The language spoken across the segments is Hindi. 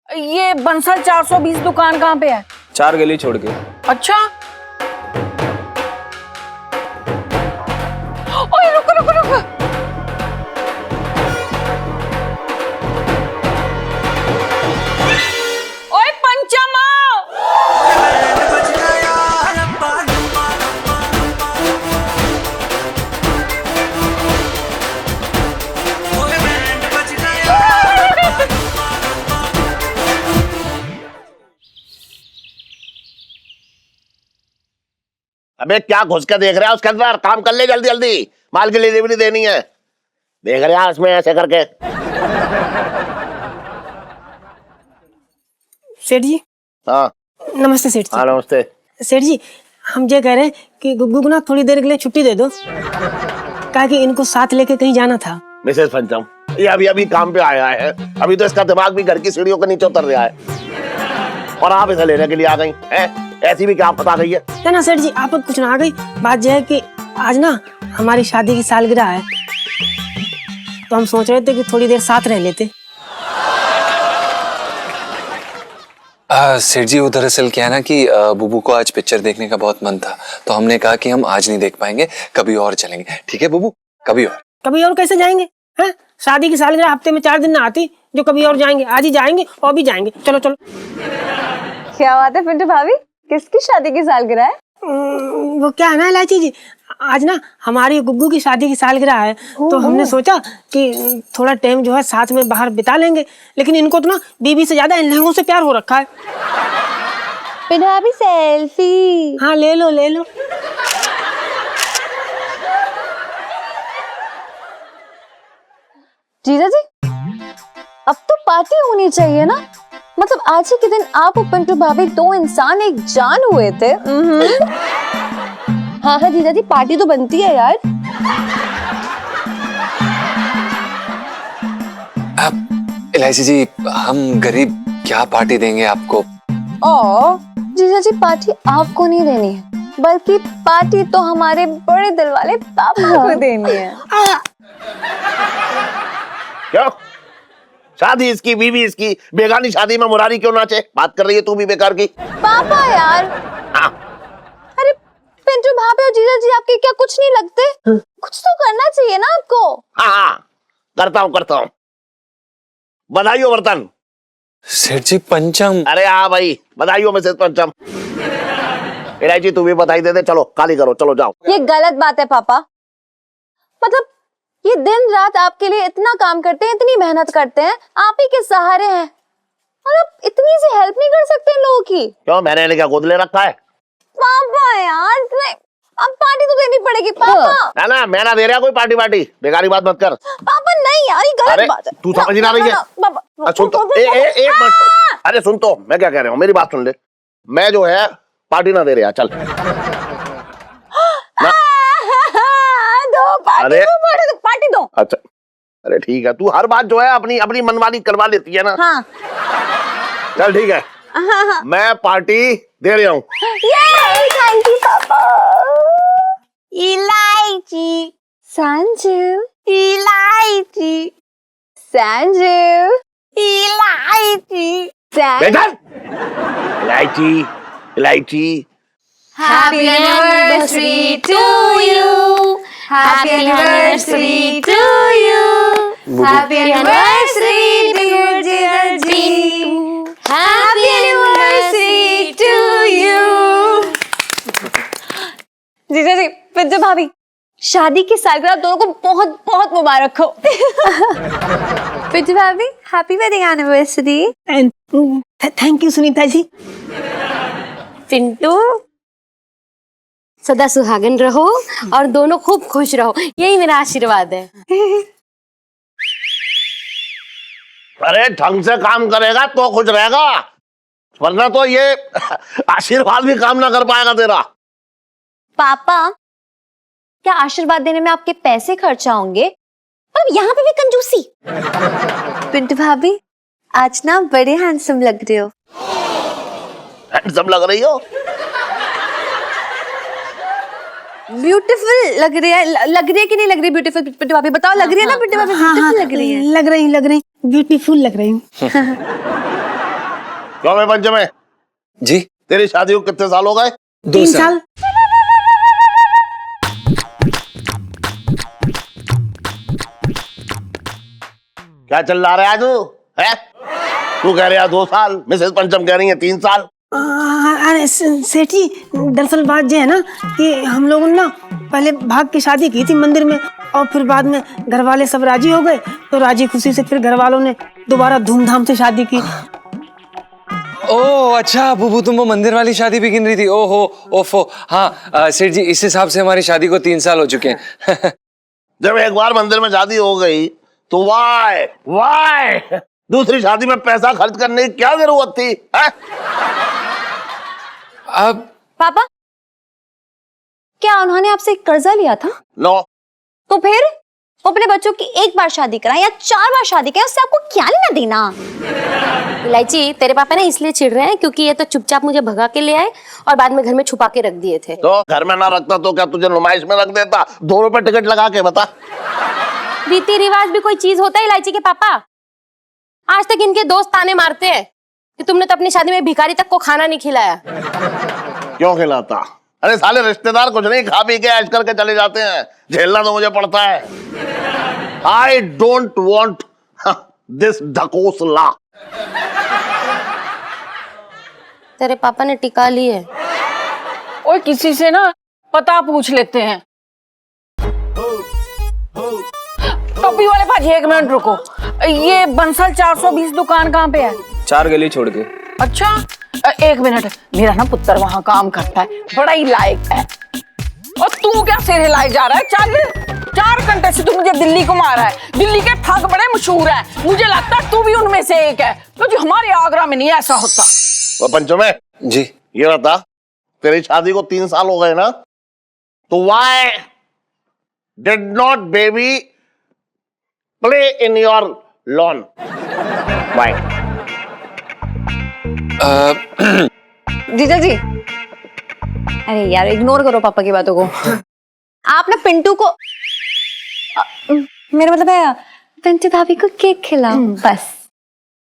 ये बंसल 420 दुकान कहाँ पे है? 4 गली छोड़ के। अच्छा, ओए रुको रुको रुको। ओए पंचमा, अबे क्या घुस के देख रहा है उसके अंदर? काम कर ले जल्दी जल्दी, माल की डिलीवरी देनी है। देख रहा है उसमें ऐसे करके। सेठ जी। हाँ नमस्ते सेठ जी। हाँ नमस्ते। सेठ जी, हम ये कह रहे हैं कि गुग्गू को ना थोड़ी देर के लिए छुट्टी दे दो, कहा कि इनको साथ लेके कहीं जाना था। मिसेस पंचम, ये अभी अभी काम पे आया है, अभी तो इसका दिमाग भी घर की सीढ़ियों के नीचे उतर रहा है और आप इसे लेने के लिए आ गई हैं? ऐसी भी क्या पता गई है ना सेठ जी, आप कुछ ना आ गई। बात यह है कि आज ना हमारी शादी की सालगिरह है, तो हम सोच रहे थे कि थोड़ी देर साथ रह लेते। सेठ जी, वो दरअसल क्या है ना कि बुबू को आज पिक्चर देखने का बहुत मन था, तो हमने कहा कि हम आज नहीं देख पाएंगे, कभी और चलेंगे। ठीक है बुबू, कभी और। कभी और कैसे जाएंगे? हैं? शादी की सालगिरह हफ्ते में 4 दिन ना आती जो कभी और जाएंगे? आज ही जाएंगे और भी जाएंगे। चलो चलो। क्या बात है पिंटू भाभी, किसकी शादी की सालगिरह है? वो क्या है ना इलायची जी, आज ना हमारी गुग्गू की शादी की सालगिरह है, तो हमने सोचा कि थोड़ा टाइम जो है साथ में बाहर बिता लेंगे। लेकिन इनको तो ना बीबी से ज्यादा इन लहंगों से प्यार हो रखा है। पिंटू भाभी सेल्फी। हाँ ले लो ले लो। जीजा जी, अब तो पार्टी होनी चाहिए ना। मतलब आज ही के दिन आप और पिंटू भाभी 2 इंसान एक जान हुए थे। हाँ हाँ जीजा जी, पार्टी तो बनती है यार। इलायची जी, हम गरीब क्या पार्टी देंगे आपको? ओ जीजा जी, पार्टी आपको नहीं देनी है, बल्कि पार्टी तो हमारे बड़े दिल वाले पापा को देनी है। क्यों? शादी इसकी, बीवी इसकी, बेगानी शादी में मुरारी क्यों नाचे? बात कर रही है तू भी बेकार की। पापा यार। हाँ। अरे पिंटू भाभी और जीजा जी आपके क्या कुछ नहीं लगते? कुछ तो करना चाहिए ना आपको। हाँ करता हूँ। बधाई हो बर्तन। सेठ जी पंचम। अरे हाँ भाई, बधाई हो मिसेस पंचम। इलायची तू भी बधाई दे दे। चलो काली करो, चलो जाओ। ये गलत बात है पापा। मतलब ये दिन रात आपके लिए इतना काम करते हैं, इतनी मेहनत करते हैं, आप ही के सहारे हैं, और आप इतनी सी हेल्प नहीं कर सकते इन लोगों की? क्यों, मैंने क्या गोद ले रखा है? पापा यार, अब पार्टी तो देनी पड़ेगी पापा। ना मैं ना दे रहा कोई पार्टी, बेकारी बात मत कर। पापा नहीं यार, ये गलत बात है। तू समझ ना रही है? पापा सुन तो, एक मिनट। अरे सुन तो, मैं क्या कह रहा हूँ, मेरी बात सुन ले। मैं जो है पार्टी ना दे रहा, चल ना। दो पार्टी दो। अच्छा अरे ठीक है, तू हर बात जो है अपनी अपनी मनमानी करवा लेती है ना। हाँ। चल ठीक है, मैं पार्टी दे रहा हूँ। थैंक यू पापा। इलायची संजू, इलायची संजू, इलायची इलायची इलायची। Happy anniversary to you. Happy anniversary to you. Happy anniversary dear जीजा जी. Happy anniversary to you. जीजा जी, पिंटू भाभी, शादी की सालगिरह दोनों को बहुत बहुत मुबारक हो। पिंटू भाभी, happy wedding anniversary. Thank you Sunita ji. Pintu, सदा सुहागन रहो और दोनों खूब खुश रहो, यही मेरा आशीर्वाद है। अरे ढंग से काम करेगा तो खुश रहेगा, वरना तो ये आशीर्वाद भी काम ना कर पाएगा तेरा। पापा, क्या आशीर्वाद देने में आपके पैसे खर्चा होंगे? पर यहाँ पे भी कंजूसी। पिंटू भाभी, आज ना बड़े हैंडसम लग रहे हो। हैंडसम लग रही हो? ब्यूटीफुल लग रही है कि नहीं लग रही? ब्यूटीफुल पिंटू भाभी बताओ, लग रही है ना पिंटू भाभी? ब्यूटीफुल लग रही है। लग रही ब्यूटीफुल लग रही। क्यों मैं पंचम है? जी तेरी शादी को कितने साल हो गए? 2 3 साल। क्या चल रहा है तू? है तू कह रहा 2 साल, मिसेस पंचम कह रही है 3 साल। अरे सेठ जी, दरअसल बात ये है ना कि हम लोगों ने ना पहले भाग की शादी की थी मंदिर में, और फिर बाद में घर वाले सब राजी हो गए, तो राजी खुशी से फिर घर वालों ने दोबारा धूमधाम से शादी की। ओह अच्छा बुबू, तुम वो मंदिर वाली शादी भी गिन रही थी? ओहो ओफो। हाँ सेठ जी, इस हिसाब से हमारी शादी को 3 साल हो चुके हैं। जब एक बार मंदिर में शादी हो गई तो वाई दूसरी शादी में पैसा खर्च करने की क्या जरूरत थी? है? अब पापा, क्या उन्होंने आपसे कर्जा लिया था? नो। तो फिर वो अपने बच्चों की 1 बार शादी कराएं या 4 बार शादी कराएं, उससे आपको क्या लेना देना? इलायची, तेरे पापा ना इसलिए चिढ़ रहे हैं क्योंकि ये तो चुपचाप मुझे भगा के ले आए और बाद में घर में छुपा के रख दिए थे। तो घर में ना रखता तो क्या तुझे नुमाइश में रख देता? 2 रुपए टिकट लगा के बता। रीति रिवाज भी कोई चीज होता है इलायची के पापा? आज तक इनके दोस्त ताने मारते हैं कि तुमने तो अपनी शादी में भिखारी तक को खाना नहीं खिलाया। क्यों खिलाता? अरे साले रिश्तेदार कुछ नहीं, खा पी के ऐश करके चले जाते हैं, झेलना तो मुझे पड़ता है। आई डोंट वॉन्ट दिस ढकोसला। तेरे पापा ने टिका ली है। ओए किसी से ना पता पूछ लेते हैं। टोपी वाले भाजी 1 मिनट रुको, ये बंसल 420 दुकान कहाँ पे है? 4 गली छोड़ के। अच्छा 1 मिनट, मेरा ना पुत्र वहाँ काम करता है, बड़ा ही लायक है। और तू क्या सिर हिलाए जा रहा है? 4 घंटे से तू मुझे दिल्ली घुमा रहा है। दिल्ली के ठग बड़े मशहूर हैं, मुझे लगता है तू भी उनमें से एक है। तो जो हमारे आगरा में नहीं ऐसा होता। वो पंचमे जी, ये बता, तेरी शादी को 3 साल हो गए ना, तो why did not baby play in your lawn? Why? जीजा जी, अरे यार इग्नोर करो पापा की बातों को। आप ना पिंटू को मेरा मतलब है पिंटू भाभी को केक खिलाओ बस।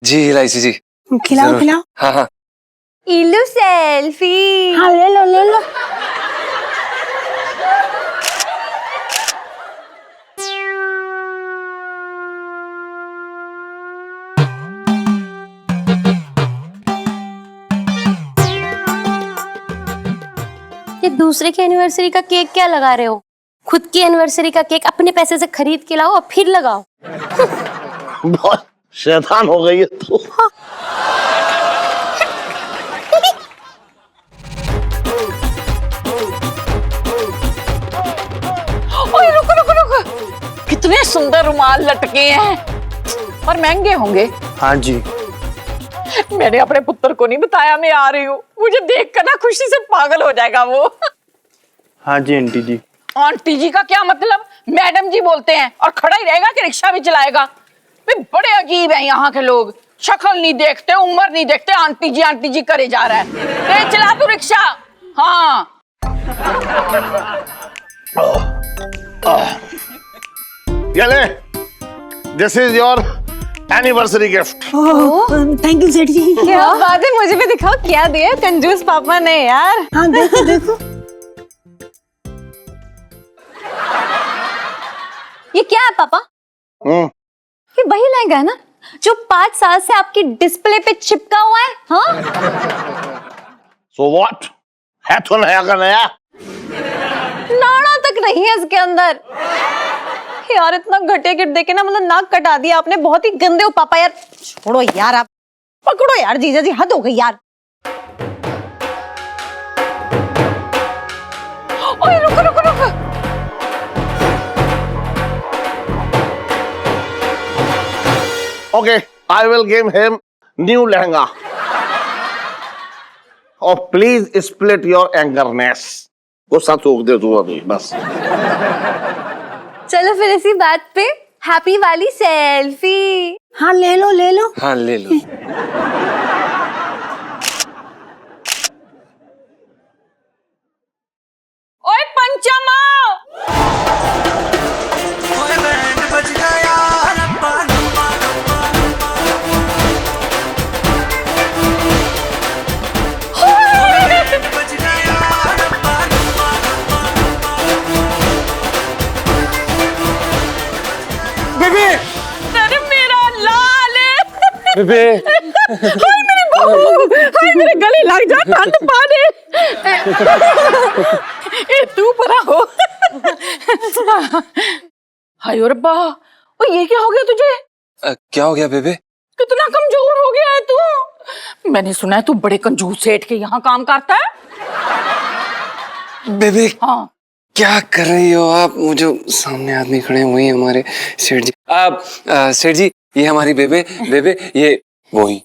जी इलायची जी, खिलाओ जरूर। खिलाओ। हाँ हाँ इलू सेल्फी। हाँ ले लो ले लो। ये दूसरे की एनिवर्सरी का केक क्या लगा रहे हो? खुद की एनिवर्सरी का केक अपने पैसे से खरीद के लाओ और फिर लगाओ। बहुत शैतान हो गई है तू। ओए रुको रुको रुको, कितने सुंदर रुमाल लटके हैं, और महंगे होंगे। हाँ जी। मैंने अपने पुत्र को नहीं बताया मैं आ रही हूँ, मुझे देखकर ना खुशी से पागल हो जाएगा वो। हाँ जी आंटी जी। आंटी जी का क्या मतलब? मैडम जी बोलते हैं और खड़ा ही रहेगा कि रिक्शा भी चलाएगा? वे बड़े अजीब हैं यहाँ के लोग, शक्ल नहीं देखते, उम्र नहीं देखते, आंटी जी करे जा रहा है। तेज चला तू रिक्शा। हाँ ये ले, this is your anniversary gift. Thank you सेठ जी। क्या बात है, मुझे भी दिखाओ क्या दिया कंजूस पापा ने यार। हाँ देखो देखो। ये क्या है पापा? ये वही लहंगा है ना जो 5 साल से आपकी डिस्प्ले पे चिपका हुआ है? हाँ सो व्हाट है तो नया का नया। नाड़ा तक नहीं है इसके अंदर यार। इतना घटिया गिफ्ट देके ना मतलब नाक कटा दिया आपने, बहुत ही गंदे हो पापा यार। छोड़ो यार, आप पकड़ो यार जीजा जी, हद हो गई यार। ओए रुको रुको रुको, okay I will give him new lehenga. और प्लीज स्प्लिट योर एंगरनेस। गुस्सा थूक दे तू अभी बस। चलो फिर इसी बात पे हैप्पी वाली सेल्फी। हाँ ले लो ले लो। हाँ ले लो। ओए पंचमा, बेबे हाय मेरी बहू, हाय मेरे गले लग जा ठंड पानी। ए तू परा हो। हाय और बा, ओ ये क्या हो गया तुझे? क्या हो गया बेबे? कितना कमजोर हो गया है तू। मैंने सुना है तू बड़े कंजूस सेठ के यहाँ काम करता है। बेबे हाँ क्या कर रही हो आप? वो जो सामने आदमी खड़े हैं वही हमारे सेठ जी। आप सेठ जी, ये हमारी बेबे बेबे ये वही।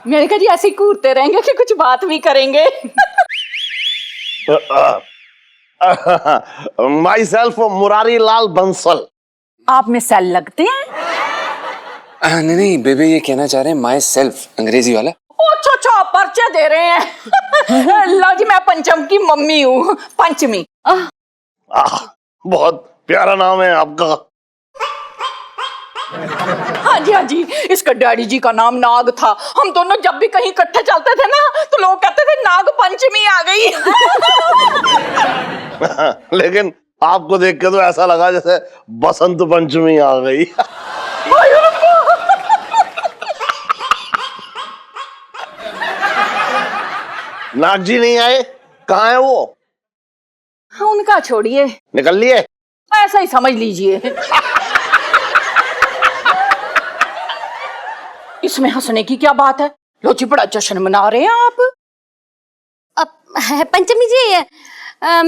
मेरे कहा जी ऐसे ही कूदते रहेंगे कि कुछ बात भी करेंगे। My self Murari Lal Bansal. आप में सेल लगते हैं? नहीं नहीं बेबे, ये कहना चाह रहे हैं माई सेल्फ, अंग्रेजी वाला। अच्छा अच्छा, पर्चे दे रहे हैं। लो जी, मैं पंचम की मम्मी हूँ, पंचमी। बहुत प्यारा नाम है आपका। हाँ जी हाँ जी, इसका डैडी जी का नाम नाग था। हम दोनों जब भी कहीं इकट्ठे चलते थे ना तो लोग कहते थे नाग पंचमी आ गई। लेकिन आपको देख के तो ऐसा लगा जैसे बसंत पंचमी आ गई। नाग जी नहीं आए? कहाँ है वो? हाँ, उनका छोड़िए, निकल लिए? ऐसा ही समझ लीजिए। इसमें हंसने की क्या बात है? लो जी, बड़ा जश्न मना रहे हैं आप। पंचमी जी,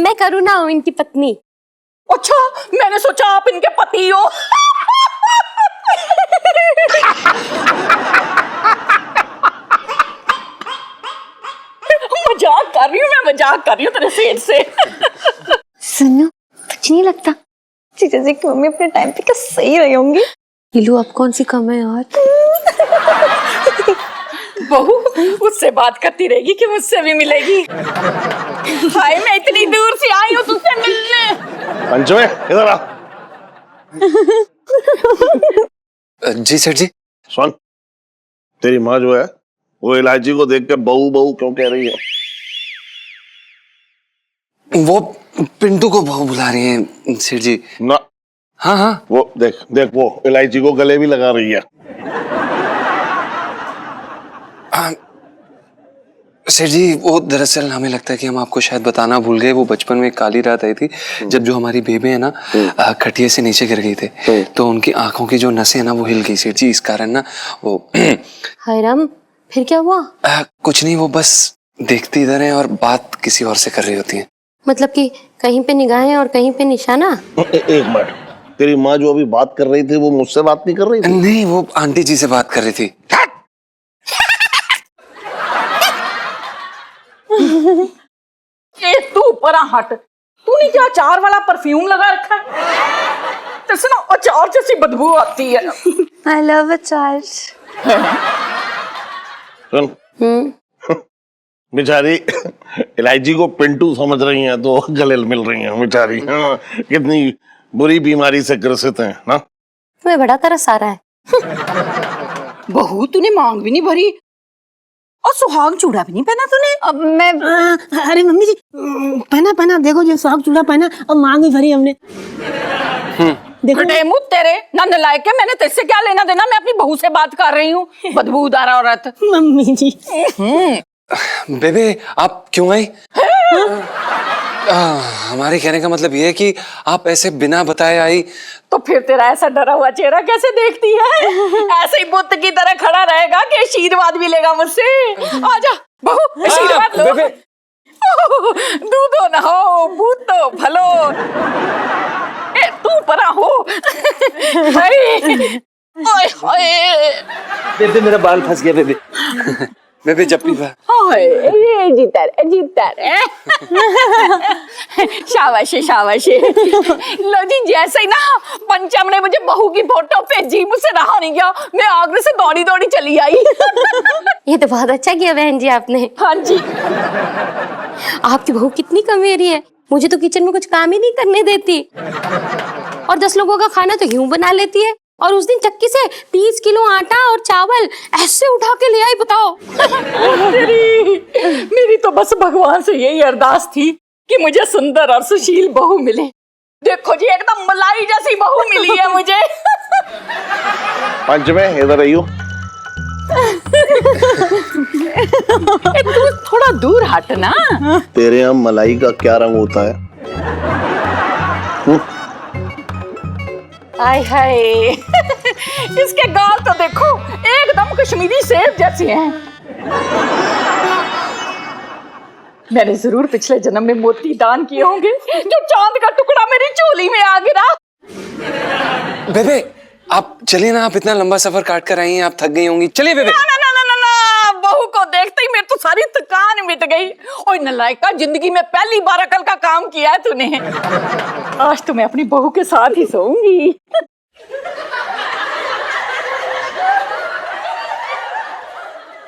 मैं करुणा हूँ, इनकी पत्नी। अच्छा, मैंने सोचा आप इनके पति हो। मजाक कर रही हूँ, मैं मजाक कर रही हूँ तेरे सेठ से। सुनो, कुछ नहीं लगता। जीजा जी की मम्मी अपने टाइम पे क्या सही रही होंगी। नीलू, अब कौन सी कम है यार। बहू उससे बात करती रहेगी कि मुझसे भी मिलेगी। हाय, मैं इतनी दूर से आई हूँ तुझसे मिलने। पंचमे इधर आ। जी सेठ जी। सुन, तेरी माँ जो है वो इलायची को देख के बहू बहू क्यों कह रही है? वो पिंटू को बहू बुला रही हैं सेठ जी। ना, हाँ हाँ, वो देख देख, वो इलायची को गले भी लगा रही है। सेठ जी, वो दरअसल हमें लगता है कि हम आपको शायद बताना भूल गए। वो बचपन में एक काली रात आई थी जब जो हमारी बेबे है ना खटिया से नीचे गिर गई थे, तो उनकी आंखों की जो नसें है ना वो हिल गई सेठ जी। इस कारण ना वो हाय राम, फिर क्या हुआ? कुछ नहीं, वो बस देखती इधर है और बात किसी और से कर रही होती है। मतलब कि कहीं पे निगाहें और कहीं पे निशाना। एक मिनट, तेरी माँ जो अभी बात कर रही थी वो मुझसे बात नहीं कर रही थी? नहीं, वो आंटी जी से बात कर रही थी। ए तू परा हट। तूने क्या अचार वाला परफ्यूम लगा रखा है? तेरे से ना अचार जैसी बदबू आती है। आई लव अचार। सुन, बेचारी इलायची को पिंटू समझ रही हैं तो गले मिल रही हैं बेचारी। हाँ, कितनी बुरी बीमारी से ग्रसित हैं ना। तुम्हें बड़ा तरस आ रहा है। बहू, तूने मांग भी नहीं भरी और सुहाग चूड़ा भी नहीं पहना तूने। अब मैं अरे मम्मी जी, पहना पहना, देखो जो साग चूड़ा पहना और मांग भी भरी हमने। देखो बड़े मुँह तेरे, ना नलायक है। मैंने तेरे से क्या लेना देना? मैं अपनी बहू से बात कर रही हूँ, बदबूदार औरत। मम्मी जी। बेबे आप क्यों आई? हमारे कहने का मतलब ये है कि आप ऐसे बिना बताए आई। तो फिर तेरा ऐसा डरा हुआ चेहरा कैसे देखती है? ऐसे ही बुत की तरह खड़ा रहेगा कि आशीर्वाद भी लेगा मुझसे? आजा बहू, आशीर्वाद लो। बेबे दूधो न हो, पूतो भलो। ए तू परा हो। हाय, ओए होए। बेबे मेरा बाल फंस गया बेबे। बेबे जब भी हाय, ये जीतर शाबाश शाबाश। लो जी, जैसे ही ना पंचम ने मुझे बहू की फोटो भेजी, मुझसे रहा नहीं गया। मैं आगरे से दौड़ी दौड़ी चली आई। ये तो बहुत अच्छा किया बहन जी आपने। हाँ जी। आपकी बहू कितनी कमेरी है, मुझे तो किचन में कुछ काम ही नहीं करने देती और 10 लोगों का खाना तो यूं बना लेती है। और उस दिन चक्की से 30 किलो आटा और चावल ऐसे उठा के ले आई, बताओ। मेरी तो बस भगवान से यही अरदास थी कि मुझे सुंदर और सुशील बहू मिले। देखो जी, एकदम मलाई जैसी बहू मिली है मुझे। पंच में इधर आइयो। तू थोड़ा दूर हट ना। तेरे यहाँ मलाई का क्या रंग होता है? हाय हाय इसके गाल तो देखो एकदम कश्मीरी सेब जैसे हैं। मैंने जरूर पिछले जन्म में मोती दान किए होंगे जो चांद का टुकड़ा मेरी चोली में आ गिरा। बेबे आप चलिए ना, आप इतना लंबा सफर काट कर आई हैं, आप थक गई होंगी, चलिए बेबे। ना ना ना ना ना ना, बहू को देखते ही मेरी तो सारी थकान मिट गई। ओए नलायका, जिंदगी में पहली बार अकल का काम किया है तूने। आज तो मैं अपनी बहू के साथ ही सोऊंगी।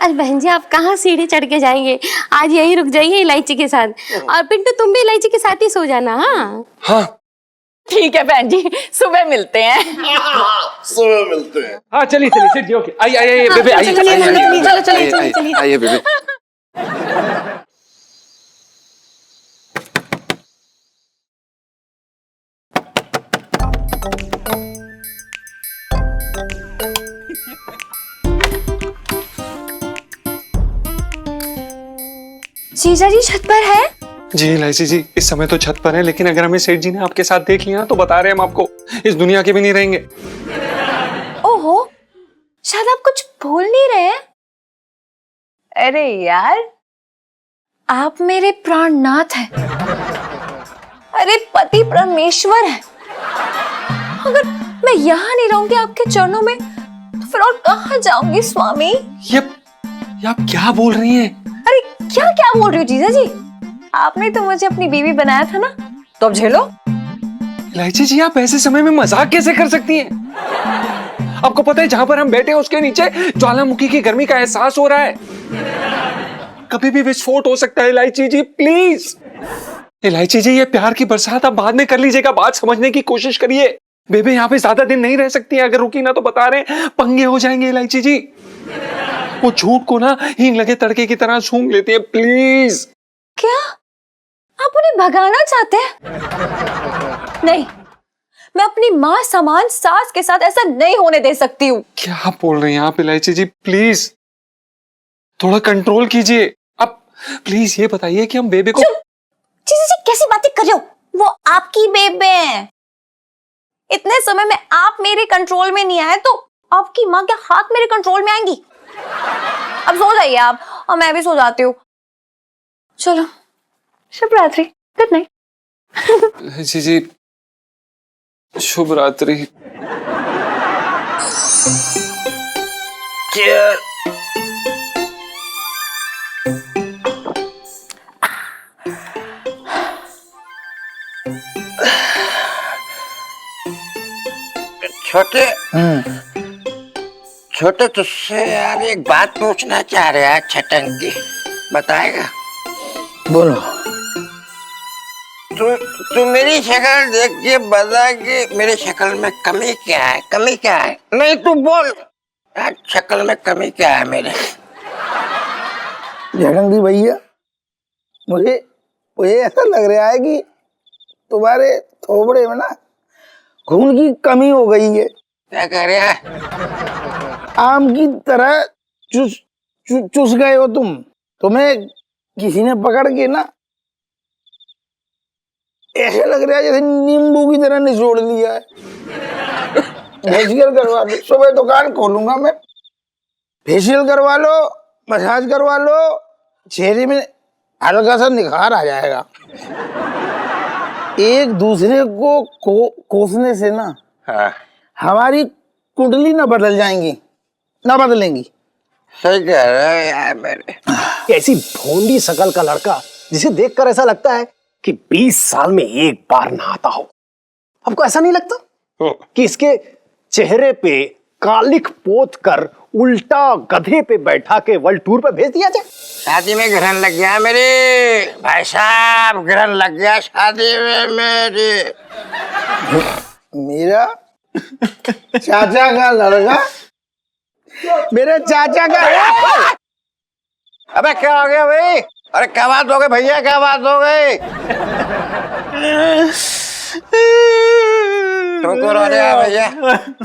अरे बहन जी, आप कहाँ सीढ़ी चढ़ के जाएंगे? आज यही रुक जाइए इलायची के साथ। और पिंटू तुम भी इलायची के साथ ही सो जाना। हाँ हाँ ठीक है बहन जी, सुबह मिलते हैं। सुबह मिलते हैं। हाँ चलिए चलिए सेठ जी, ओके। आइए आइए बेबे, आइए आइए बेबे। जीजा जी छत पर है? जी इलायची जी, इस समय तो छत पर है, लेकिन अगर हमें सेठ जी ने आपके साथ देख लिया तो बता रहे हैं हम आपको इस दुनिया के भी नहीं रहेंगे। ओहो, शायद आप कुछ भूल नहीं रहे। अरे यार, आप मेरे प्राणनाथ हैं। अरे पति परमेश्वर है। अगर मैं यहाँ नहीं रहूंगी आपके चरणों में तो फिर और कहाँ जाऊंगी स्वामी? ये आप क्या बोल रही हैं? अरे क्या क्या बोल रही हो जीजा जी? आपने तो मुझे अपनी बीवी बनाया था ना, तो अब झेलो। इलायची जी, आप ऐसे समय में मजाक कैसे कर सकती हैं? आपको पता है जहां पर हम बैठे हैं उसके नीचे ज्वालामुखी की गर्मी का एहसास हो रहा है। कभी भी विस्फोट हो सकता है इलायची जी, प्लीज। इलायची जी, ये प्यार की बरसात आप बाद में कर लीजिएगा, बात समझने की कोशिश करिए। बेबे यहाँ पे ज्यादा दिन नहीं रह सकती है, अगर रुकी ना तो बता रहे हैं पंगे हो जाएंगे इलायची जी। वो झूठ को ना हींग लगे तड़के की तरह सूंघ लेती है, प्लीज। क्या आप उन्हें भगाना चाहते हैं? नहीं, मैं अपनी माँ समान सास के साथ ऐसा नहीं होने दे सकती हूँ। क्या बोल रही हैं आप इलायची जी? प्लीज थोड़ा कंट्रोल कीजिए। अब प्लीज ये बताइए कि हम बेबे को। जीजा जी कैसी बातें कर रहे हो? वो आपकी बेबे हैं। इतने समय में आप मेरे कंट्रोल में नहीं आए तो आपकी माँ के हाथ मेरे कंट्रोल में आएंगी। अब सो जाइए आप, और मैं भी सो जाती हूँ। चलो, शुभ रात्रि, गुड नाइट। जी जी, शुभ रात्रि। छोटे छोटे तुझसे यार एक बात पूछना चाह रहे हैं, छटंकी बताएगा? बोलो। तू मेरी शक्ल देख के बता कि मेरी शक्ल में कमी क्या है? कमी क्या है? नहीं तू बोल यार, शक्ल में कमी क्या है मेरे? झटंगी भैया, मुझे ऐसा लग रहा है कि तुम्हारे थोबड़े में ना खून की कमी हो गई है। क्या कह रहे हैं? आम की तरह चुस गए हो तुम। तुम्हें किसी ने पकड़ के ना ऐसे लग रहा है जैसे नींबू की तरह निचोड़ लिया है। फेशियल करवा लो, सुबह दुकान खोलूंगा मैं। फेशियल करवा लो, मसाज करवा लो, चेहरे में हल्का सा निखार आ जाएगा। एक दूसरे को कोसने से ना हाँ। हमारी कुंडली ना बदल जाएंगी, ना बदलेंगी। सही कह रहे हो यार मेरे। ऐसी भोंडी शकल का लड़का जिसे देखकर ऐसा लगता है कि 20 साल में एक बार नहाता हो। आपको ऐसा नहीं लगता कि इसके चेहरे पे कालिख पोत कर उल्टा गधे पे बैठा के वर्ल्ड टूर पे भेज दिया जाए? शादी में ग्रहण लग गया मेरे भाई साहब, ग्रहण लग गया शादी में मेरे। मेरा चाचा का लड़का, मेरे चाचा का। अबे क्या हो गया भाई? अरे क्या बात हो गई भैया, क्या बात हो गई? ठोकर हो रहा है भैया।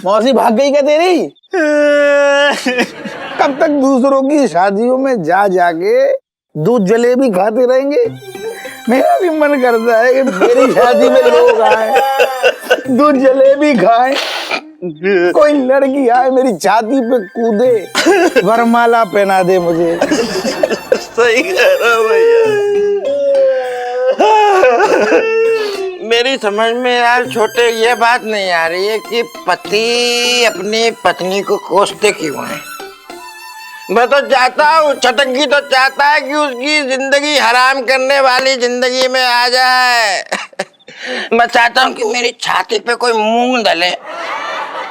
मौसी भाग गई क्या तेरी? कब तक दूसरों की शादियों में जा जाके दूध जलेबी खाते रहेंगे? मेरा भी मन करता है कि मेरी शादी में लोग आए, दूध जलेबी खाएं, कोई लड़की आए मेरी छाती पे कूदे, वरमाला पहना दे मुझे। सही कह रहा हूं भैया। मेरी समझ में यार छोटे ये बात नहीं आ रही है कि पति अपनी पत्नी को कोसते क्यों है। मैं तो चाहता हूँ, छटंगी तो चाहता है कि उसकी जिंदगी हराम करने वाली जिंदगी में आ जाए। मैं चाहता हूँ कि मेरी छाती पे कोई मूंग डले,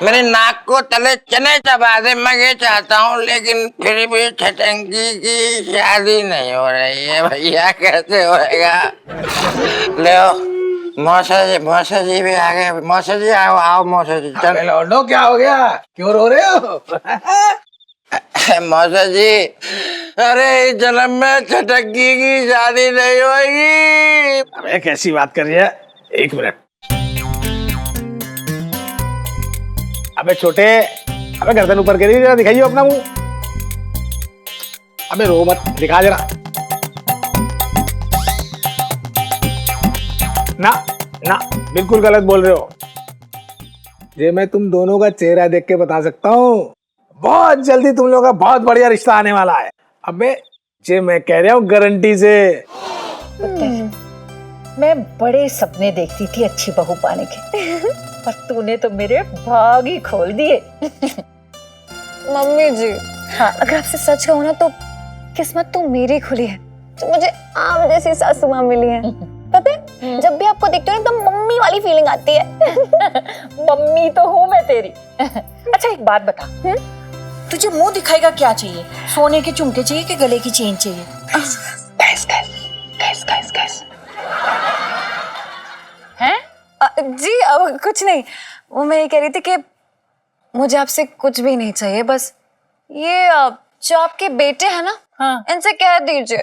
मेरे नाक को तले चने चबा दे, मैं ये चाहता हूँ। लेकिन फिर भी छटंगी की शादी नहीं हो रही है भैया, कैसे होएगा? ले मौसा जी भी आ गए। मौसा जी आओ आओ मौसा जी। चल लौंडो क्या हो गया, क्यों रो रहे हो? मौसा जी, अरे इस जन्म में छटंगी की शादी नहीं होगी। अबे कैसी बात कर रही है? एक मिनट। अबे छोटे, अबे गर्दन ऊपर करिए जरा, दिखाइए अपना मुंह। अबे रो मत, दिखा जरा। ना ना, बिल्कुल गलत बोल रहे हो। ये मैं तुम दोनों का चेहरा देख के बता सकता हूँ, बहुत जल्दी तुम लोगों का बहुत बढ़िया रिश्ता आने वाला है। अबे ये मैं कह रहा हूँ गारंटी से। मैं बड़े सपने देखती थी अच्छी बहू पाने के, पर तूने तो मेरे भाग ही खोल दिए। मम्मी जी, हाँ, अगर आपसे सच कहूँ ना तो किस्मत तो मेरी खुली है, तो मुझे आप जैसी सासू माँ मिली है। पता है, जब भी आपको देखती हूँ एकदम मम्मी वाली फीलिंग आती है। मम्मी तो हूँ मैं तेरी। अच्छा एक बात बता, तुझे मुंह दिखाएगा क्या चाहिए? सोने के झुमके चाहिए कि गले की चेन चाहिए? हैं? जी अब कुछ नहीं, वो मैं ये कह रही थी कि मुझे आपसे कुछ भी नहीं चाहिए, बस ये जो आपके बेटे हैं ना, हाँ। इनसे कह दीजिए,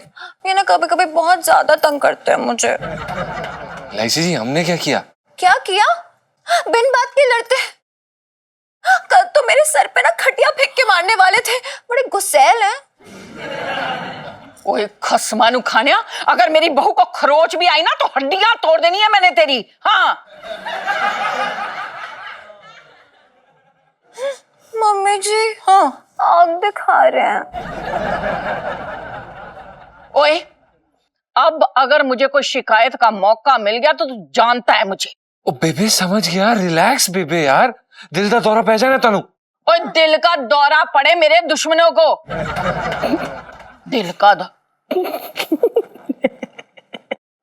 ये ना कभी कभी बहुत ज्यादा तंग करते हैं मुझे। लाइसी जी, हमने क्या किया? क्या किया? बिन बात के लड़ते हैं। कल तो मेरे सर पे ना खटिया फेंक के मारने वाले थे, बड़े गुस्सैल हैं। ओए खसमानू खानिया, अगर मेरी बहू को खरोच भी आई ना तो हड्डियां तोड़ देनी है मैंने तेरी। हाँ मम्मी जी, हाँ, आग दिखा रहे हैं। ओए अब अगर मुझे कोई शिकायत का मौका मिल गया तो तू जानता है मुझे। ओ बेबे समझ गया, रिलैक्स बेबे यार, दिल का दौरा पै जाना तनु। ओए दिल का दौरा पड़े मेरे दुश्मनों को, दिल का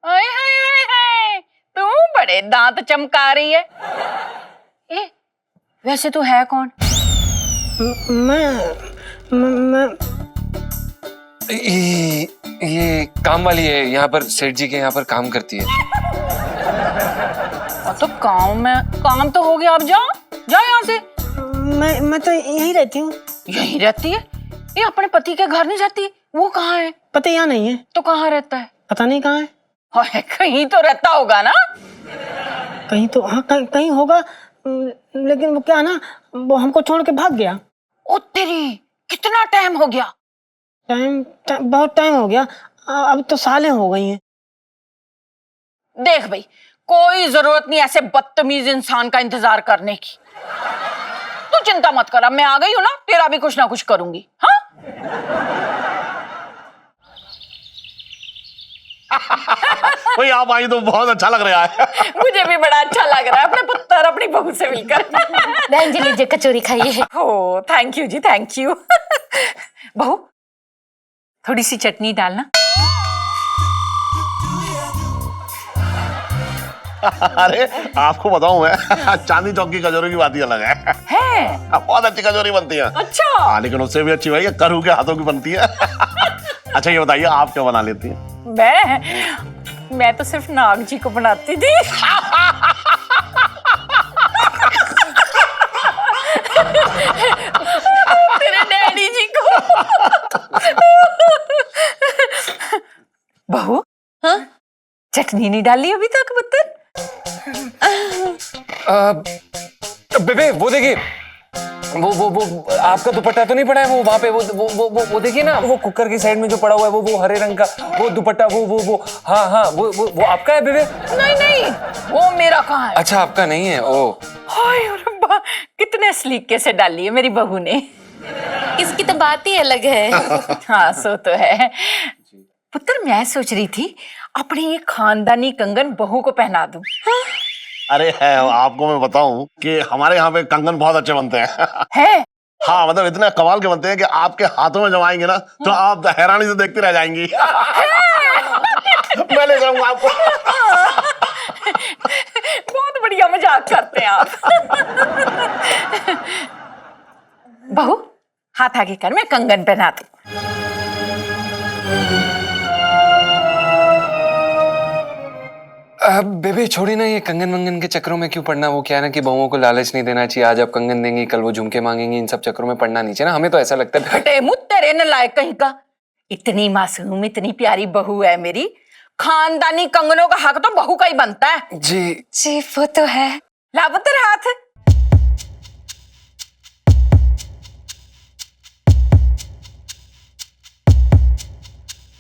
हाय हाय हाय हाय, तू बड़े दांत चमका रही है। ए, वैसे तू है कौन? मैं ये काम वाली है, यहाँ पर सेठ जी के यहाँ पर काम करती है। तो काम तो हो गया, अब जा यहाँ से। मैं तो यहीं रहती हूँ। यहीं रहती है? ये अपने पति के घर नहीं जाती? वो कहाँ है? पता यहाँ नहीं है। तो कहाँ रहता है? पता नहीं कहाँ है। हाय, कहीं तो रहता होगा ना? कहीं तो, हाँ कहीं होगा, लेकिन वो क्या ना, वो हमको छोड़ के भाग गया। ओ तेरी, कितना टाइम हो गया? बहुत टाइम हो गया, अब तो सालें हो गई हैं। देख भाई, कोई जरूरत नहीं ऐसे बदतमीज इंसान का इंतजार करने की। तू चिंता मत कर, अब मैं आ गई हूं ना, तेरा भी कुछ ना कुछ करूंगी। हाँ भाई आप आई तो बहुत अच्छा लग रहा है। मुझे भी बड़ा अच्छा लग रहा है अपने पुत्र अपनी बहू से मिलकर। बहन जी लीजिए कचौरी खाइए। ओ थैंक यू जी, थैंक यू। बहू थोड़ी सी चटनी डालना। अरे आपको बताऊं मैं, चांदी चौक की कचौरी की बात ही अलग है। बहुत अच्छी कचौरी बनती है। अच्छा। हाँ, लेकिन उससे भी अच्छी भाई करू के हाथों की बनती है। अच्छा ये बताइए आप क्या बना लेती हैं? मैं तो सिर्फ नाग जी को बनाती थी। तेरे डैडी जी को। बहू, हाँ? चटनी नहीं डाली अभी तक पुत्र? बेबे वो देखिए, वो आपका दुपट्टा तो नहीं पड़ा है वो वहां पे, वो देखिए ना, वो कुकर की साइड में जो पड़ा हुआ है वो हरे रंग का वो दुपट्टा, वो हाँ वो आपका है बेबे? नहीं नहीं, वो मेरा कहाँ है? अच्छा आपका नहीं है। ओ हाय रब्बा, कितने सलीके से डाली है मेरी बहू ने। इसकी तो बात ही अलग है। हाँ सो तो है। पुत्र मैं सोच रही थी अपनी ये खानदानी कंगन बहू को पहना दूं। अरे है, आपको मैं बताऊं कि हमारे यहाँ पे कंगन बहुत अच्छे बनते हैं। है? हाँ मतलब इतने कमाल के बनते हैं कि आपके हाथों में जमाएंगे ना तो आप हैरानी से देखती रह जाएंगी। मैं ले जाऊंगा आपको। बहुत बढ़िया मजाक करते हैं आप। बहू हाथ आगे कर, मैं कंगन पहना दूं। बेबे छोड़ी ना ये कंगन वंगन के चक्रों में क्यों पड़ना। वो क्या है ना कि बहुओं को लालच नहीं देना चाहिए। आज आप कंगन देंगी कल वो झुमके मांगेंगी, इन सब चक्रों में पड़ना नहीं चाहिए ना। हमें तो ऐसा लगता है। फटे मुँह तेरे नालायक कहीं का। इतनी मासूम इतनी प्यारी बहू है मेरी, खानदानी कंगनों का हक तो बहू का ही बनता है। जी वो तो है। ला पुत्र हाथ।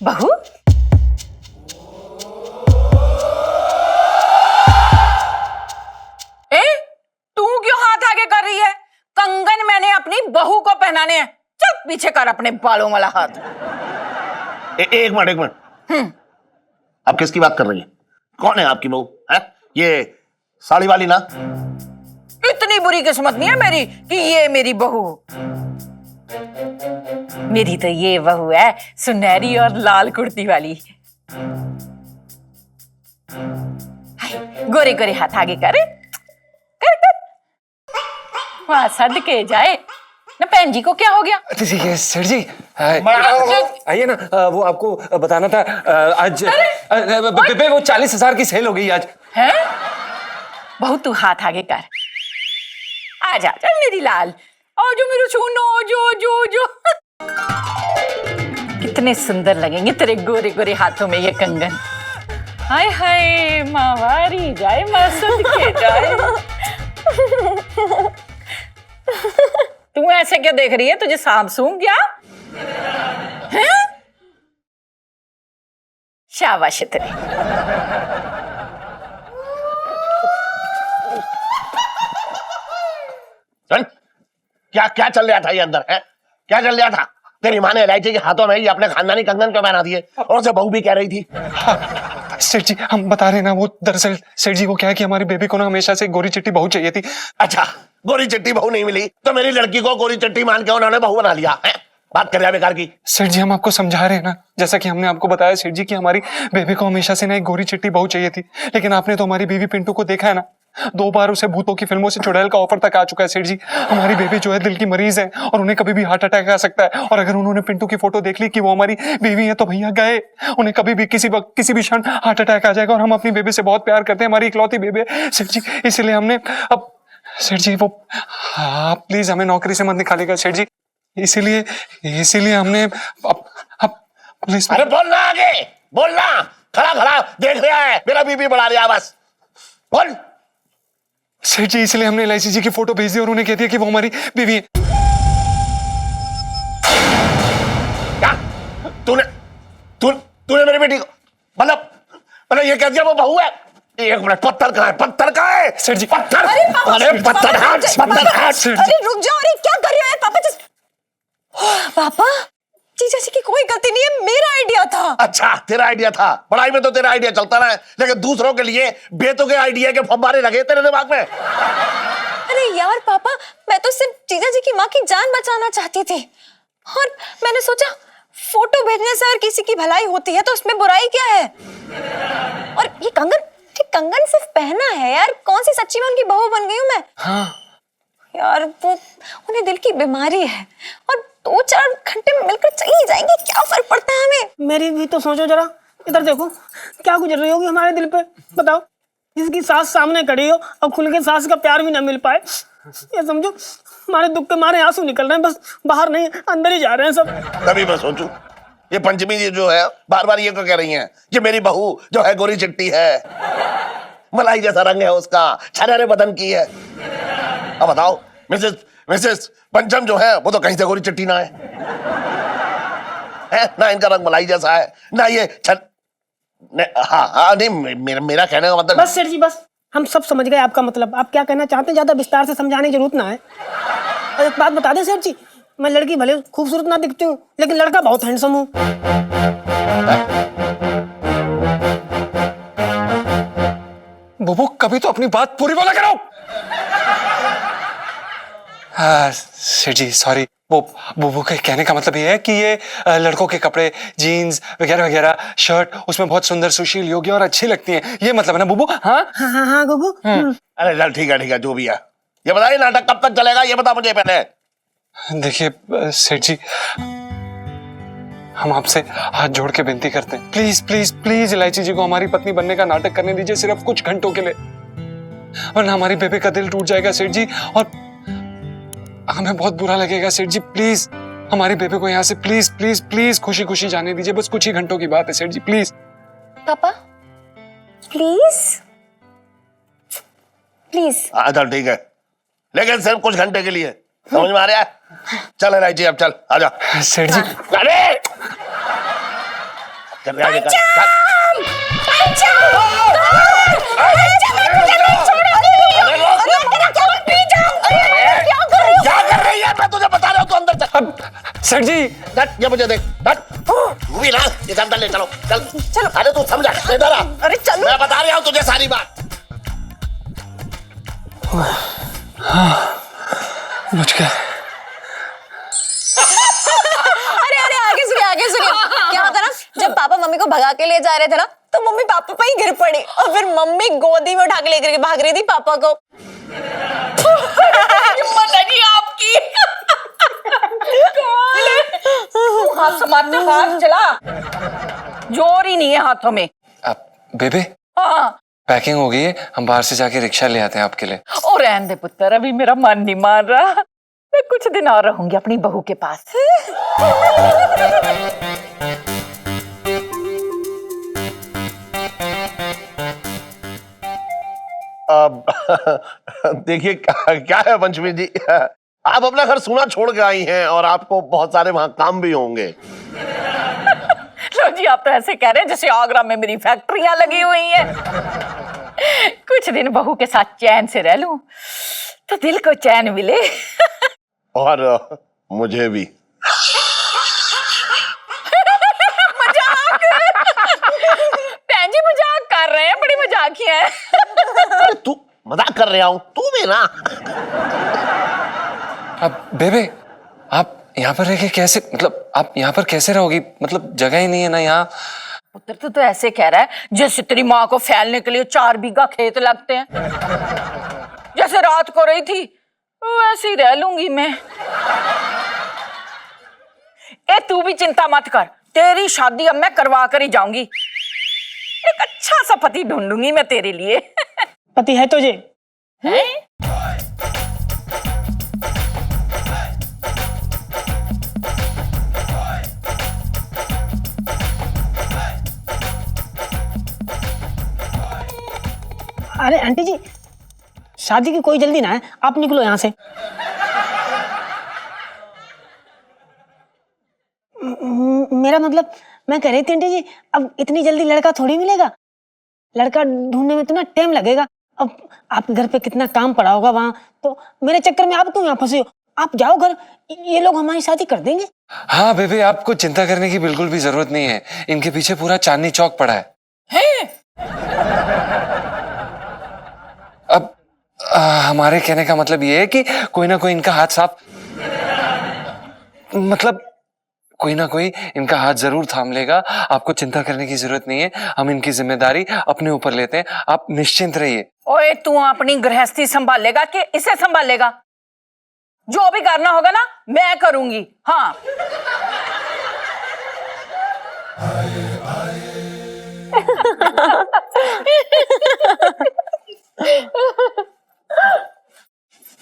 बहू तू क्यों हाथ आगे कर रही है? कंगन मैंने अपनी बहू को पहनाने हैं। चल पीछे कर अपने बालों वाला हाथ। एक मिनट। आप किसकी बात कर रही हैं? कौन है आपकी बहू? है ये साड़ी वाली ना? इतनी बुरी किस्मत नहीं है मेरी कि ये मेरी बहू। मेरी तो ये बहू है सुनहरी और लाल कुर्ती वाली। गोरे गोरे हाथ आगे कर वहां सदके जाए ना। बहन जी को क्या हो गया? ठीक है सेठ जी आइए ना। वो आपको बताना था आज बेबे वो 40,000 की सेल हो गई आज। है? बहू तू हाथ आगे कर। आजा आजा मेरी लाल, और जो मेरे सोनो जो कितने सुंदर लगेंगे तेरे गोरे गोरे हाथों में ये कंगन। हाय हाय मावारी जाए मां सदके जाए। तू ऐसे क्या देख रही है? तुझे सांप सूंघ गया? हैं? शाबाश तेरी। क्या चल रहा था ये अंदर है? क्या चल रहा था? तेरी माँ ने इलायची के हाथों में ये अपने खानदानी कंगन क्यों पहना दिए? और उसे बहू भी कह रही थी। सेठ जी हम बता रहे ना, वो दरअसल सेठ जी वो क्या है कि हमारी बेबी को ना हमेशा से गोरी चिट्टी बहू चाहिए थी। अच्छा गोरी चिट्टी बहू नहीं मिली तो मेरी लड़की को गोरी चिट्टी मान के उन्होंने बहू बना लिया है? बात कर रहा बेकार की। सेठ जी हम आपको समझा रहे हैं ना, जैसा कि हमने आपको बताया सेठ जी कि हमारी बेबी को हमेशा से ना एक गोरी चिट्टी बहू चाहिए थी। लेकिन आपने तो हमारी बेबी पिंटू को देखा है ना, 2 बार उसे भूतों की फिल्मों से चुड़ैल का ऑफर तक आ चुका है। सेठ जी हमारी बेबी जो है दिल की मरीज है और उन्हें कभी भी हार्ट अटैक आ सकता है। और अगर उन्होंने पिंटू की फोटो देख ली कि वो हमारी बेबी है तो भैया गए, उन्हें कभी भी किसी वक्त किसी भी क्षण हार्ट अटैक आ जाएगा। और हम अपनी बेबी से बहुत प्यार करते हैं, हमारी इकलौती बेबी है सेठ जी। इसलिए हमने अब सेठ जी वो आप प्लीज हमें नौकरी से मत निकालिएगा सेठ जी। इसीलिए हमने अब प्लीज। अरे बोलना आगे, बोलना। खड़ा देख रहा है, मेरा बीबी बढ़ा रहा है, बस बोल। सेठ जी इसलिए हमने एलआईसी जी की फोटो भेज दी और उन्हें कह दिया कि वो हमारी बीवी है। क्या? तूने मेरी बेटी को मतलब ये कह दिया वो बहू है? एक मिनट, पत्थर कहाँ है? सेठ जी पत्थर। अरे पत्थर हाथ। अरे रुक जाओ। अरे क्या कर रहे हो पापा? पापा जीजा जी की कोई गलती नहीं है, मेरा आइडिया था। अच्छा तेरा आइडिया था? पढ़ाई में तो तेरा आइडिया चलता रहा है, लेकिन दूसरों के लिए बेतुके आइडिया के फव्वारे लगे तेरे दिमाग में। अरे यार पापा, मैं तो सिर्फ जीजा जी की माँ की जान बचाना चाहती थी और मैंने सोचा फोटो भेजने से अगर किसी की भलाई होती है तो उसमें बुराई क्या है। और ये कंगन सिर्फ पहना है यार, कौन सी सच्ची में उनकी बहू बन गई हूँ मैं? हाँ यार वो उन्हें दिल की बीमारी है और 2-4 घंटे में मिलकर चली जाएंगे, क्या फर्क पड़ता है हमें? मेरी भी तो सोचो जरा, इधर देखो क्या गुजर रही होगी हमारे दिल पे। बताओ, जिसकी सास सामने खड़ी हो और खुल के सास का प्यार भी ना मिल पाए। ये समझो हमारे दुख के मारे आंसू निकल रहे हैं, बस बाहर नहीं अंदर ही जा रहे हैं सब। तभी मैं सोचूं ये पंचमी जी जो है बार बार ये क्यों कह रही हैं कि मेरी बहू जो है गोरी चिट्टी है, मलाई जैसा रंग है उसका, छनरे बदन की है। अब बताओ, मिसेस मिसेस पंचम जो है वो तो कहीं से गोरी चिट्टी ना है ना, इनका रंग मलाई जैसा है ना ये हाँ नहीं, मेरा कहने का मतलब। बस सेठ जी बस, हम सब समझ गए आपका मतलब। आप क्या कहना चाहते हैं ज्यादा विस्तार से समझाने की जरूरत ना है। और एक बात बता दें सेठ जी, मैं लड़की भले खूबसूरत ना दिखती हूँ लेकिन लड़का बहुत हैंडसम हूँ। बुबू कभी तो अपनी बात पूरी बोला करो। सेठ जी सॉरी, वो बुबू के कहने का मतलब ये है कि ये लड़कों के कपड़े, जीन्स वगैरह वगैरह, शर्ट उसमें बहुत सुंदर, सुशील, योग्य और अच्छी लगती हैं, ये मतलब है ना बुबू? हाँ हाँ हाँ हाँ गुगू। अरे चल ठीक है जो भी है। ये बताइए नाटक कब तक चलेगा, ये बता मुझे पहले। देखिए सेठ जी, हम आपसे हाथ जोड़ के विनती करते हैं, प्लीज प्लीज प्लीज इलायची जी को हमारी पत्नी बनने का नाटक करने दीजिए, सिर्फ कुछ घंटों के लिए, वरना हमारी बेबे का दिल टूट जाएगा सेठ जी, और हमें बहुत बुरा लगेगा सेठ जी। प्लीज हमारी बेबे को यहाँ से प्लीज प्लीज प्लीज खुशी खुशी जाने दीजिए, बस कुछ ही घंटों की बात है सेठ जी, प्लीज। पापा प्लीज प्लीज। चल ठीक है, लेकिन सिर्फ कुछ घंटे के लिए, समझ में आ रहा है? चल इलायची अब चल आजा। सेठ जी अरे चल आगे कर, क्या कर रही है? मैं तुझे बता रहा हूँ, तू अंदर चल। सेठ जी ये मुझे देख, तू भी ना ये अंदर ले चलो, चल चलो। अरे तू समझा, इधर आ। अरे चल, मैं बता रहा हूँ तुझे सारी बात। मुझ गया। अरे आगे सुनिए क्या होता ना, जब पापा मम्मी को भगा के ले जा रहे थे ना, तो मम्मी पापा पे ही गिर पड़ी और फिर मम्मी गोदी में उठा के लेकर के भाग रही थी पापा को। हिम्मत है जी आपकी। हाथ समारते हाथ चला, जोर ही नहीं है हाथों में। अब बेबे हाँ पैकिंग हो गई है, हम बाहर से जाके रिक्शा ले आते हैं आपके लिए। ओ रहने दे पुत्र, अभी मेरा मन नहीं मान रहा, मैं कुछ दिन और रहूंगी अपनी बहू के पास। अब देखिए क्या है पंचमी जी, आप अपना घर सूना छोड़ के आई हैं और आपको बहुत सारे वहां काम भी होंगे। लो जी, आप तो ऐसे कह रहे हैं जैसे आगरा में मेरी फैक्ट्रियां लगी हुई हैं। कुछ दिन बहू के साथ चैन से रह लूं तो दिल को चैन मिले। और मुझे भी। मजाक भैन जी मजाक कर रहे हैं, बड़ी मजाकिया है। अरे तू मजाक कर रहा हूं, तू भी ना। अब बेबे आप यहाँ पर रह के कैसे, मतलब आप यहाँ पर कैसे रहोगी, मतलब जगह ही नहीं है ना यहाँ। पुत्र तो ऐसे कह रहा है जैसे तेरी माँ को फैलने के लिए 4 बीघा खेत लगते हैं। जैसे रात को रही थी वैसे ही रह लूंगी मैं। ए तू भी चिंता मत कर, तेरी शादी अब मैं करवा कर ही जाऊंगी। एक अच्छा सा पति ढूंढूंगी मैं तेरे लिए। पति है तुझे? हैं? अरे आंटी जी, शादी की कोई जल्दी ना है, आप निकलो यहाँ से। मेरा मतलब मैं कह रही थी आंटी जी, अब इतनी जल्दी लड़का थोड़ी मिलेगा, लड़का ढूंढने में तो ना टाइम लगेगा। अब आपके घर पे कितना काम पड़ा होगा वहाँ, तो मेरे चक्कर में आप क्यों यहाँ फंसे हो? आप जाओ घर, ये लोग हमारी शादी कर देंगे। हाँ बेबे, आपको चिंता करने की बिल्कुल भी जरूरत नहीं है, इनके पीछे पूरा चांदनी चौक पड़ा है। अब हमारे कहने का मतलब ये है कि कोई ना कोई इनका हाथ साफ, मतलब कोई ना कोई इनका हाथ जरूर थाम लेगा। आपको चिंता करने की जरूरत नहीं है, हम इनकी जिम्मेदारी अपने ऊपर लेते हैं, आप निश्चिंत रहिए। ओए तू अपनी गृहस्थी संभालेगा कि इसे संभालेगा? जो भी करना होगा ना मैं करूंगी। हाँ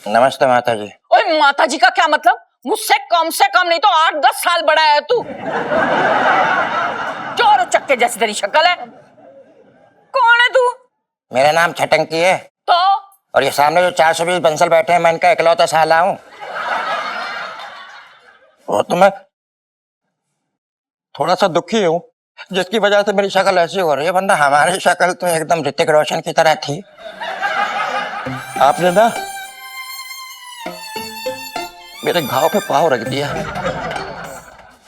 नमस्ते माता जी। ओए माता जी का क्या मतलब? मुझसे से कम नहीं तो 8-10 साल बड़ा है तू। चोर चक्के जैसी तेरी शक्ल है। कौन है तू? मेरा नाम छटंकी है। तो और ये सामने जो 420 बंसल बैठे हैं, मैं इनका इकलौता साला हूँ। और तो मैं थोड़ा सा दुखी हूँ जिसकी वजह से मेरी शक्ल ऐसी हो रही है, वरना हमारी शक्ल तो एकदम ऋतिक रोशन की तरह थी। आपने ना मेरे घाव पे पाँव रख दिया।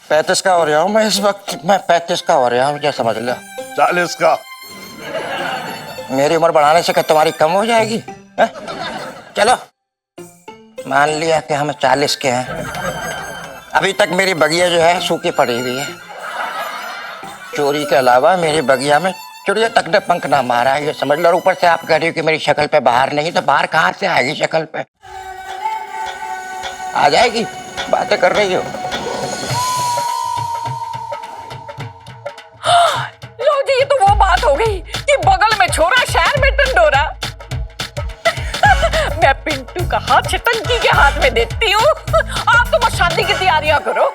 35 का हो रहा हूँ मैं इस वक्त, मैं 35 का हो रहा हूँ, जो समझ लो। 40 का। मेरी उम्र बढ़ाने से क्या तुम्हारी कम हो जाएगी है? चलो मान लिया कि हम 40 के हैं, अभी तक मेरी बगिया जो है सूखी पड़ी हुई है। चोरी के अलावा मेरी बगिया में चिड़िया तक ने पंख ना मारा है, ये समझ लो। ऊपर से आप कह रही हो कि मेरी शक्ल पे बाहर नहीं, तो बाहर कहाँ से आएगी शक्ल पे? आ जाएगी, बातें कर रही हो। लो जी, ये तो वो बात हो गई कि बगल में छोरा शहर में टंडोरा। मैं पिंटू का हाथ छटंकी के हाथ में देती हूँ, आप तो बस शादी की तैयारियां करो।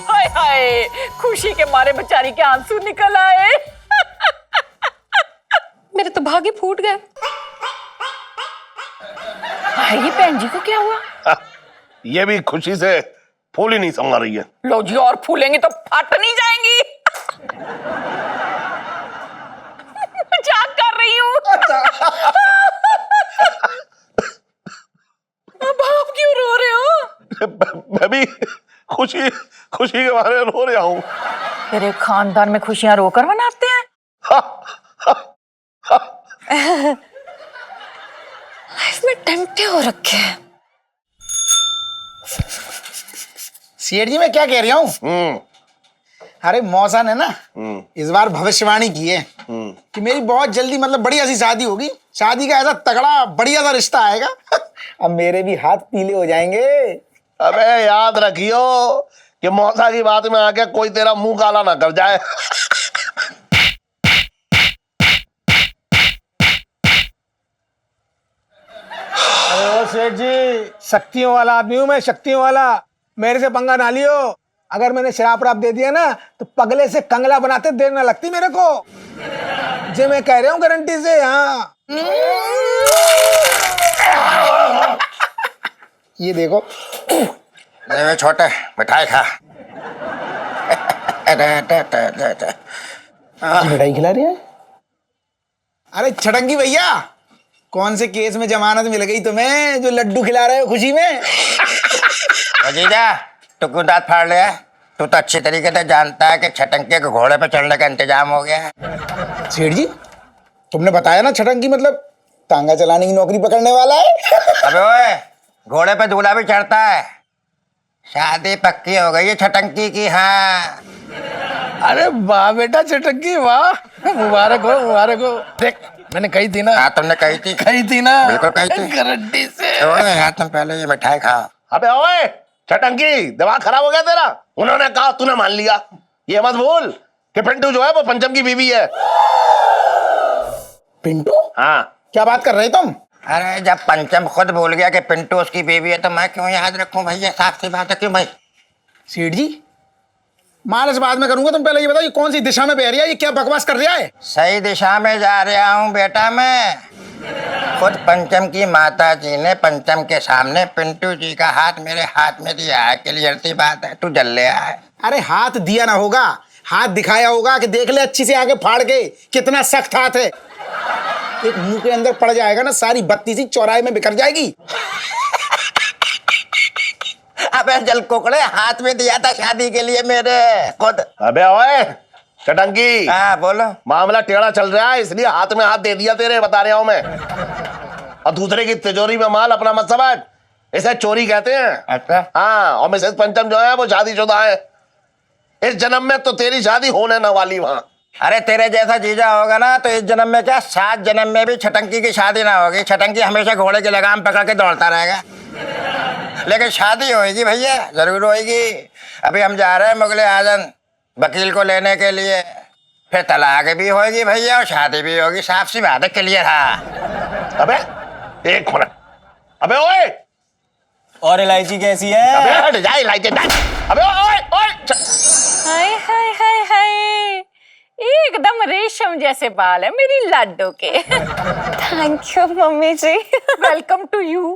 हाय हाय, खुशी के मारे बेचारी के आंसू निकल आए। मेरे तो भागे फूट गए। ये बहन जी को क्या हुआ? ये भी खुशी से फूल ही नहीं समा रही है। लो जी, और फूलेंगी तो फट नहीं जाएंगी। मजाक कर रही हूँ। अब आप क्यों रो रहे हो? मैं भी खुशी खुशी के बारे में रो रहा हूँ। तेरे खानदान में खुशियां रोकर मनाते हैं। लाइफ में टेम्पटे हो रखे हैं। सेठ जी मैं क्या कह रहा हूँ, अरे मौसा ने ना इस बार भविष्यवाणी की है कि मेरी बहुत जल्दी मतलब बढ़िया सी शादी होगी। शादी का ऐसा तगड़ा बढ़िया सा रिश्ता आएगा। अब मेरे भी हाथ पीले हो जाएंगे। अबे याद रखियो कि मौसा की बात में आके कोई तेरा मुंह काला ना कर जाए। अरे ओ सेठ जी, शक्तियों वाला आदमी हूँ मैं, शक्तियों वाला। मेरे से पंगा ना लियो। अगर मैंने शराब वराब दे दिया ना तो पगले से कंगला बनाते देर ना लगती मेरे को। जे मैं कह रहा हूँ गारंटी से। हाँ ये देखो। नहीं छोटे, मिठाई खा। मिठाई खिला रही है? अरे छटंगी भैया, कौन से केस में जमानत मिल गई तुम्हें जो लड्डू खिला रहे हो खुशी में? जीजा तू क्यों दांत फाड़ लिया? तू तो अच्छी तरीके से जानता है कि छटंके के घोड़े पे चढ़ने का इंतजाम हो गया है। सेठ जी तुमने बताया ना छटंकी मतलब तांगा चलाने की नौकरी पकड़ने वाला है। अबे ओए, घोड़े पे दूल्हा भी चढ़ता है। शादी पक्की हो गई है छटंकी की। हाँ अरे वाह बेटा छटंकी, वाह, मुबारक हो मुबारक हो। देख मैंने कही थी ना। हाँ तुमने कही थी। कही थी ना, बिल्कुल कही थी। गारंटी से। ओए यार तुम पहले ये मिठाई खाओ। अबे ओए छटंकी, दिमाग खराब हो गया तेरा? उन्होंने कहा तूने मान लिया। ये मत भूल कि पिंटू जो है वो पंचम की बीवी है। पिंटू? हाँ। क्या बात कर रहे तुम? अरे जब पंचम खुद भूल गया कि पिंटू उसकी बीवी है तो मैं क्यों याद रखूं भैया? साफ सी बात है। क्यों भाई? सेठ जी माल इस बात में करूंगा, तुम पहले ये बताओ ये कौन सी दिशा में बह रही है? ये क्या बकवास कर रहा है? सही दिशा में जा रहा हूँ बेटा मैं। खुद पंचम की माता जी ने पंचम के सामने पिंटू जी का हाथ मेरे हाथ में दिया है। क्लियर सी बात है, तू जल ले है। अरे हाथ दिया ना होगा, हाथ दिखाया होगा कि देख ले अच्छी से आगे फाड़ के, कितना सख्त हाथ है। एक मुंह के अंदर पड़ जाएगा ना सारी बत्ती सी चौराहे में बिखर जाएगी। अबे जल कुकड़े, हाथ में दिया था शादी के लिए मेरे खुद। अबे ओए छटंकी, हाँ बोलो। मामला टेढ़ा चल रहा है इसलिए हाथ में हाथ दे दिया तेरे, बता रहा हूं मैं। और दूसरे की तिजोरी में माल अपना मत समझ, इसे चोरी कहते हैं। अच्छा। हाँ, और मिसेस पंचम जो है वो शादीशुदा है। इस जन्म में तो तेरी शादी होने न वाली वहां। अरे तेरे जैसा जीजा होगा ना तो इस जन्म में क्या 7 जन्म में भी छटंकी की शादी ना होगी। छटंकी हमेशा घोड़े की लगाम पकड़ के दौड़ता रहेगा, लेकिन शादी होगी भैया, जरूर होगी। अभी हम जा रहे हैं मुगले आजम वकील को लेने के लिए, फिर तलाक भी होगी भैया और शादी भी होगी। साफ सी बात है, क्लियर है। अबे एक मिनट, अबे ओए और इलायची कैसी है? अबे हट जा इलायची जा। अबे ओए ओए हाय हाय हाय हाय, एकदम रेशम जैसे बाल है मेरी लाडो के। थैंक यू मम्मी जी। वेलकम टू यू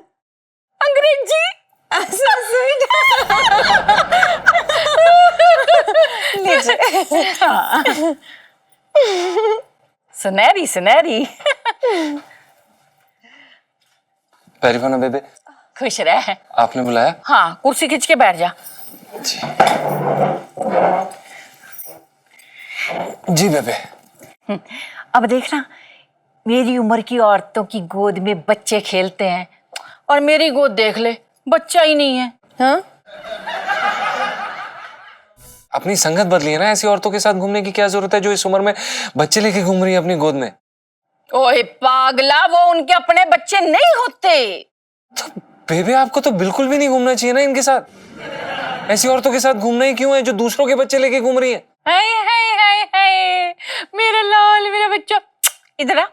अंग्रेजी। So sweet. हाँ। सुनहरी सुनहरी। पैरिवाना बेबे, खुश रह। आपने बुलाया? हाँ, कुर्सी खींच के बैठ जा। जी बेबे। अब देखना, मेरी उम्र की औरतों की गोद में बच्चे खेलते हैं और मेरी गोद देख ले, बच्चा ही नहीं है। हाँ? अपनी संगत बदली है ना, ऐसी औरतों के साथ घूमने की क्या जरूरत है जो इस उम्र में बच्चे लेके घूम रही है अपनी गोद में? ओए पागला, वो उनके अपने बच्चे नहीं होते। तो बेबे आपको तो बिल्कुल भी नहीं घूमना चाहिए ना इनके साथ। ऐसी औरतों के साथ घूमना ही क्यों है जो दूसरों के बच्चे लेके घूम रही है? हाय हाय हाय हाय, मेरा लाल, मेरा बच्चा, इधर आ।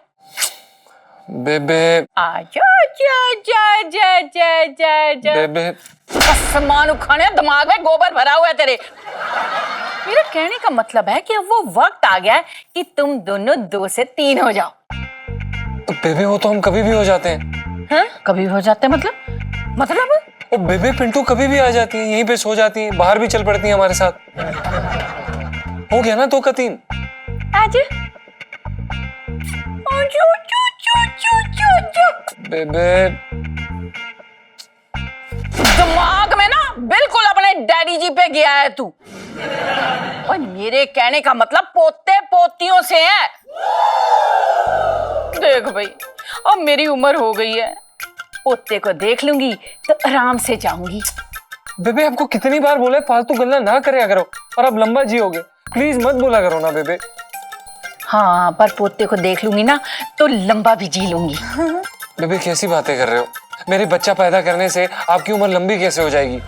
बेबे आजा जा जा जा जा जा जा। बेबे आसमान उखाड़े, दिमाग में गोबर भरा हुआ है तेरे। मेरा कहने का मतलब है कि अब वो वक्त आ गया है कि तुम दोनों 2 से 3 हो जाओ। तो बेबे वो तो हम कभी भी हो जाते हैं। हाँ? कभी हो जाते हैं मतलब ओ बेबे पिंटू कभी भी आ जाती है, यहीं पे सो जाती है, बाहर भी चल पड़ती है हमारे साथ। हो गया ना 2 का 3। आज बेबे दिमाग में ना बिल्कुल अपने डैडी जी पे गया है तू। और मेरे कहने का मतलब पोते पोतियों से है। देख भाई, अब मेरी उम्र हो गई है, पोते को देख लूंगी तो आराम से जाऊंगी। बेबे आपको कितनी बार बोले फालतू गल्ला ना करे करो, और अब लंबा जियोगे, प्लीज मत बोला करो ना बेबे। हाँ, पर पोते को देख लूंगी ना तो लंबा भी जी लूंगी। बेबे कैसी बातें कर रहे हो? मेरे बच्चा पैदा करने से आपकी उम्र लंबी कैसे हो जाएगी?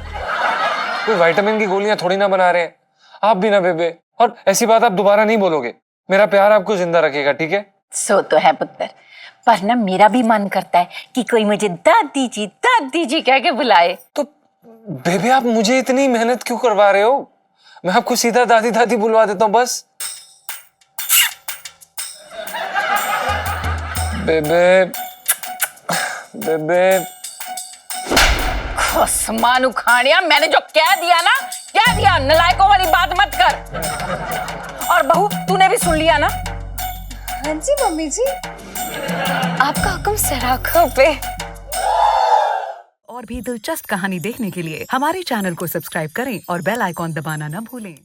कोई विटामिन की गोलियां थोड़ी ना बना रहे हैं आप भी ना बेबे। और ऐसी बात आप दोबारा नहीं बोलोगे, मेरा प्यार आपको जिंदा रखेगा, ठीक है? सो तो है पुत्र, पर ना मेरा भी मन करता है कि कोई मुझे दादी जी कह के बुलाए। तो बेबे आप मुझे इतनी मेहनत क्यों करवा रहे हो? मैं आपको सीधा दादी दादी बुलवा देता हूँ बस। बेबे बेबे आसमान उखाड़िया, मैंने जो कह दिया ना, कह दिया, नलायकों वाली बात मत कर। और बहू तूने भी सुन लिया ना? हाँ जी मम्मी जी, आपका हुक्म सराखों पे। और भी दिलचस्प कहानी देखने के लिए हमारे चैनल को सब्सक्राइब करें और बेल आइकॉन दबाना न भूलें।